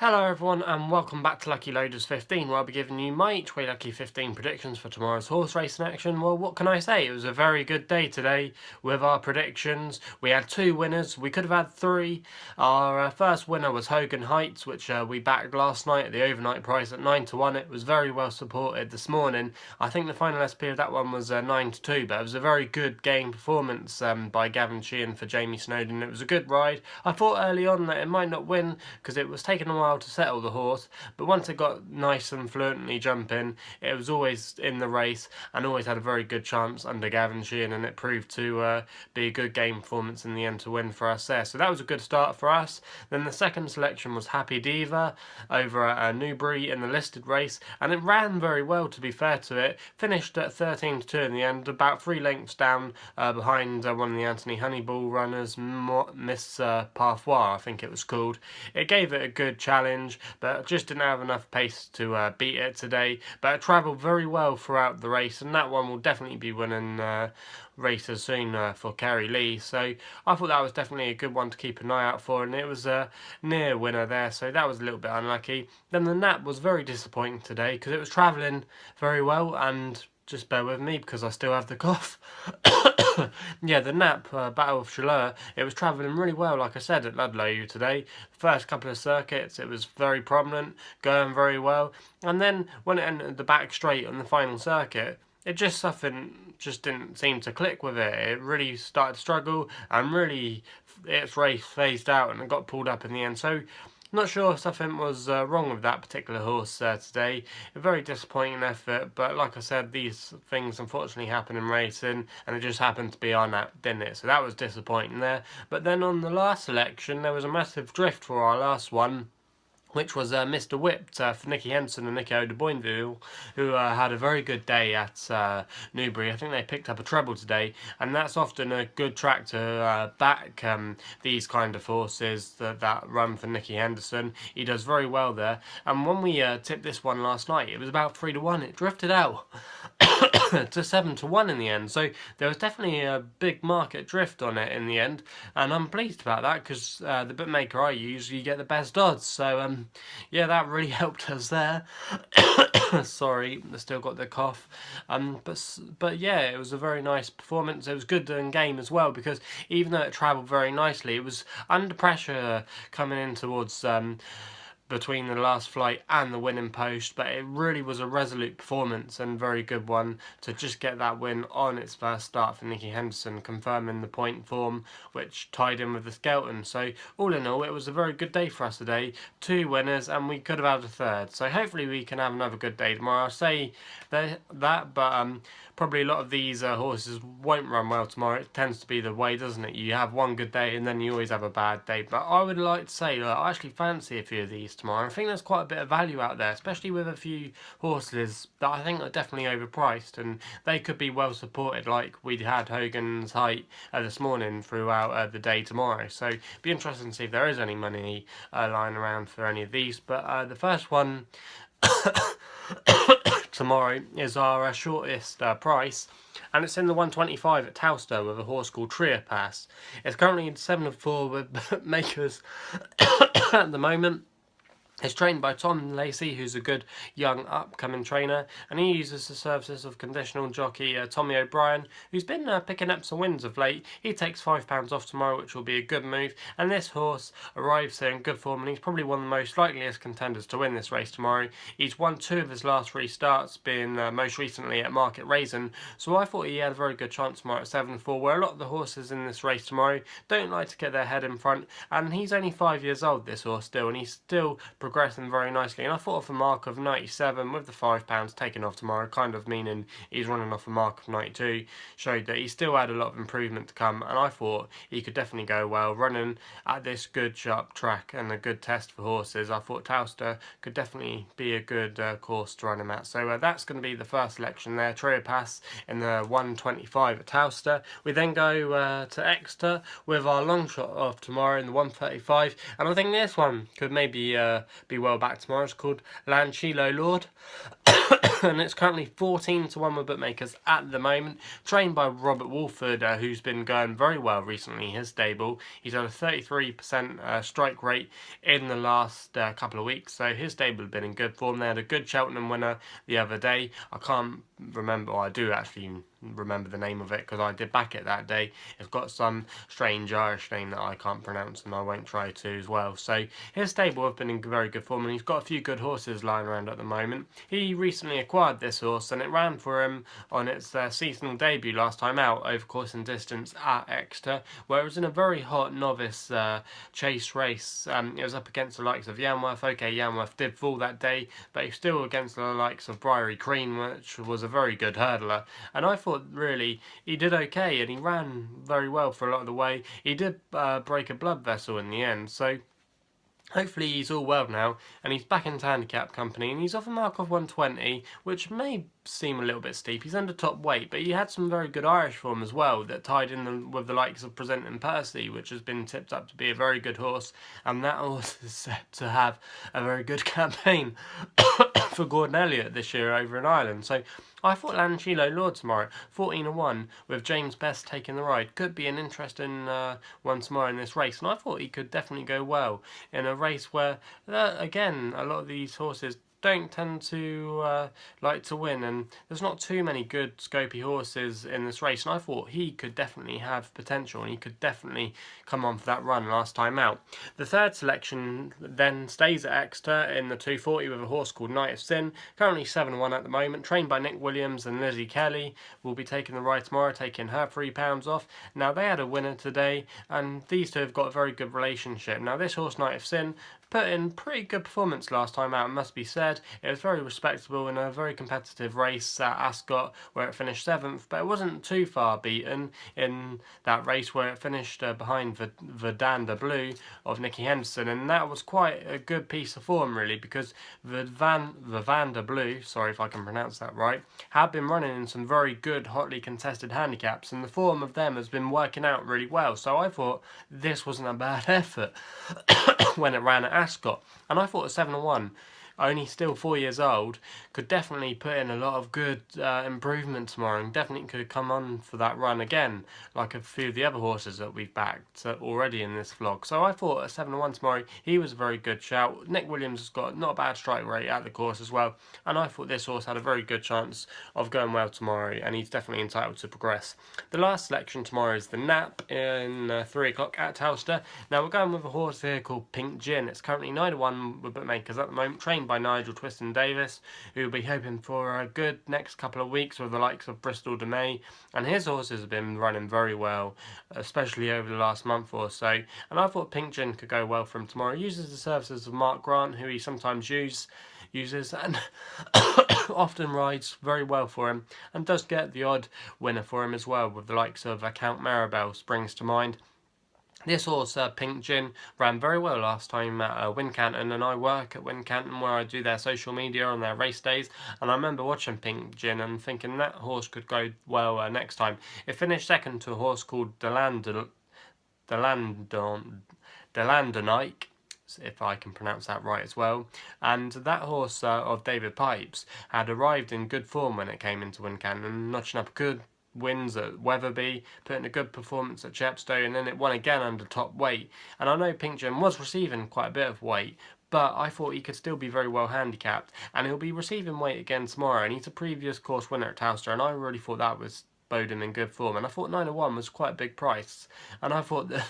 Hello everyone and welcome back to Lucky15, where I'll be giving you my each way Lucky15 predictions for tomorrow's horse racing action. Well, what can I say? It was a very good day today with our predictions. We had two winners, we could have had three. Our first winner was Hogan Heights, which we backed last night at the overnight price at 9 to 1. It was very well supported this morning. I think the final SP of that one was 9 to 2, but it was a very good game performance by Gavin Sheehan for Jamie Snowden. It was a good ride. I thought early on that it might not win because it was taking a while to settle the horse, but once it got nice and fluently jumping, it was always in the race and always had a very good chance under Gavin Sheehan, and it proved to be a good game performance in the end to win for us there. So that was a good start for us. Then the second selection was Happy Diva over at Newbury in the listed race, and it ran very well, to be fair to it. Finished at 13 to 2 in the end, about 3 lengths down behind one of the Anthony Honeyball runners, Miss Parfois, I think it was called. It gave it a good challenge, but just didn't have enough pace to beat it today. But it travelled very well throughout the race, and that one will definitely be winning races soon for Kerry Lee. So I thought that was definitely a good one to keep an eye out for, and it was a near winner there, so that was a little bit unlucky. Then the Nap was very disappointing today because it was travelling very well, and just bear with me because I still have the cough. Yeah, the Nap Battle of Chaleur, it was travelling really well, like I said, at Ludlow today. The first couple of circuits, it was very prominent, going very well. And then when it entered the back straight on the final circuit, it just didn't seem to click with it. It really started to struggle, and really its race phased out and it got pulled up in the end. So not sure if something was wrong with that particular horse today. A very disappointing effort, but like I said, these things unfortunately happen in racing, and it just happened to be on that, didn't it? So that was disappointing there. But then on the last selection, there was a massive drift for our last one, which was Mr. Whipped for Nicky Henderson and Nico de Boinville, who had a very good day at Newbury. I think they picked up a treble today, and that's often a good track to back these kind of horses that run for Nicky Henderson. He does very well there, and when we tipped this one last night, it was about 3 to 1. It drifted out to 7 to 1 in the end, so there was definitely a big market drift on it in the end, and I'm pleased about that because the bookmaker I use, you get the best odds. So yeah, that really helped us there. Sorry, I still got the cough. But yeah, it was a very nice performance. It was good in game as well, because even though it travelled very nicely, it was under pressure coming in towards between the last flight and the winning post, but it really was a resolute performance and very good one to just get that win on its first start for Nicky Henderson, confirming the point form which tied in with the Skelton. So all in all, it was a very good day for us today. 2 winners, and we could have had a third, so hopefully we can have another good day tomorrow. I'll say that, but probably a lot of these horses won't run well tomorrow. It tends to be the way, doesn't it? You have one good day and then you always have a bad day. But I would like to say, I actually fancy a few of these tomorrow. I think there's quite a bit of value out there, especially with a few horses that I think are definitely overpriced, and they could be well supported, like we had Hogan's Height this morning throughout the day tomorrow. So it'd be interesting to see if there is any money lying around for any of these. But the first one tomorrow is our shortest price, and it's in the 125 at Towcester with a horse called Triopas. It's currently in 7 of 4 with makers at the moment. It's trained by Tom Lacey, who's a good young upcoming trainer, and he uses the services of conditional jockey Tommy O'Brien, who's been picking up some wins of late. He takes £5 off tomorrow, which will be a good move, and this horse arrives here in good form, and he's probably one of the most likeliest contenders to win this race tomorrow. He's won 2 of his last 3 starts, being most recently at Market Raisin, so I thought he had a very good chance tomorrow at 7-4, where a lot of the horses in this race tomorrow don't like to get their head in front, and he's only 5 years old, this horse still, and he's still progressing very nicely. And I thought of a mark of 97 with the £5 taken off tomorrow, kind of meaning he's running off a mark of 92, showed that he still had a lot of improvement to come, and I thought he could definitely go well running at this good sharp track and a good test for horses. I thought Towcester could definitely be a good course to run him at. So that's going to be the first selection there, Triopas in the 125 at Towcester. We then go to Exeter with our Longshot of tomorrow in the 135, and I think this one could maybe be well back tomorrow. It's called Llancillo Lord. And it's currently 14-1 with bookmakers at the moment. Trained by Robert Walford, who's been going very well recently. His stable, he's had a 33% strike rate in the last couple of weeks. So his stable has been in good form. They had a good Cheltenham winner the other day. I can't remember, or I do actually remember the name of it because I did back it that day. It's got some strange Irish name that I can't pronounce and I won't try to as well. So his stable have been in very good form and he's got a few good horses lying around at the moment. He recently acquired this horse and it ran for him on its seasonal debut last time out over course and distance at Exeter, where it was in a very hot novice chase race. It was up against the likes of Yanworth. Okay, Yanworth did fall that day, but he's still against the likes of Briery Queen, which was a very good hurdler. And I thought really he did okay and he ran very well for a lot of the way. He did break a blood vessel in the end, so hopefully he's all well now and he's back into handicap company and he's off a mark of 120, which may seem a little bit steep. He's under top weight, but he had some very good Irish form as well that tied in with the likes of Present and Percy, which has been tipped up to be a very good horse, and that horse is set to have a very good campaign for Gordon Elliott this year over in Ireland. So I thought Llancillo Lord tomorrow, 14-1, with James Best taking the ride, could be an interesting one tomorrow in this race. And I thought he could definitely go well in a race where, again, a lot of these horses don't tend to like to win, and there's not too many good scopy horses in this race, and I thought he could definitely have potential and he could definitely come on for that run last time out. The third selection then stays at Exeter in the 240 with a horse called Knight of Sin, currently 7-1 at the moment, trained by Nick Williams, and Lizzie Kelly will be taking the ride tomorrow, taking her £3 off. Now they had a winner today and these two have got a very good relationship. Now this horse Knight of Sin put in pretty good performance last time out, must be said. It was very respectable in a very competitive race at Ascot where it finished 7th, but it wasn't too far beaten in that race where it finished behind Verdanda Blue of Nicky Henderson, and that was quite a good piece of form really, because Verdanda Blue, sorry if I can pronounce that right, have been running in some very good hotly contested handicaps and the form of them has been working out really well, so I thought this wasn't a bad effort when it ran at Ascot, and I thought a 7-1, only still 4 years old, could definitely put in a lot of good improvement tomorrow and definitely could come on for that run again, like a few of the other horses that we've backed already in this vlog. So I thought a 7-1 tomorrow, he was a very good shout. Nick Williams has got not a bad strike rate at the course as well, and I thought this horse had a very good chance of going well tomorrow, and he's definitely entitled to progress. The last selection tomorrow is the Nap in 3 o'clock at Towcester. Now we're going with a horse here called Pink Gin. It's currently 9-1 with bookmakers at the moment, trained by Nigel Twiston Davis, who will be hoping for a good next couple of weeks with the likes of Bristol de May, and his horses have been running very well, especially over the last month or so, and I thought Pink Gin could go well for him tomorrow. He uses the services of Mark Grant, who he sometimes uses and often rides very well for him, and does get the odd winner for him as well, with the likes of Count Maribel springs to mind. This horse, Pink Gin, ran very well last time at Wincanton, and I work at Wincanton where I do their social media on their race days, and I remember watching Pink Gin and thinking that horse could go well next time. It finished second to a horse called Delandonike, if I can pronounce that right as well, and that horse of David Pipes had arrived in good form when it came into Wincanton, notching up good wins at Wetherby, putting a good performance at Chepstow, and then it won again under top weight. And I know Pink Gin was receiving quite a bit of weight, but I thought he could still be very well handicapped, and he'll be receiving weight again tomorrow, and he's a previous course winner at Towcester, and I really thought that was bode him in good form, and I thought 9-1 was quite a big price, and I thought that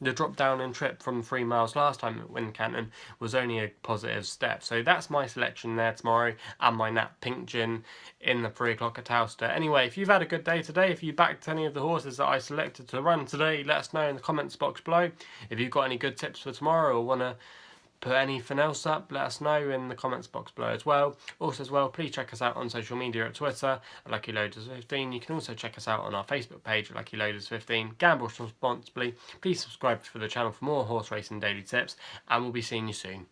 the drop down in trip from 3 miles last time at Wincanton was only a positive step. So that's my selection there tomorrow, and my Nap Pink Gin in the 3 o'clock at Towcester. Anyway, if you've had a good day today, if you backed any of the horses that I selected to run today, let us know in the comments box below. If you've got any good tips for tomorrow or want to put anything else up, let us know in the comments box below as well. Also please check us out on social media at Twitter at Lucky15. You can also check us out on our Facebook page at Lucky15. Gamble responsibly. Please subscribe to the channel for more horse racing daily tips, and we'll be seeing you soon.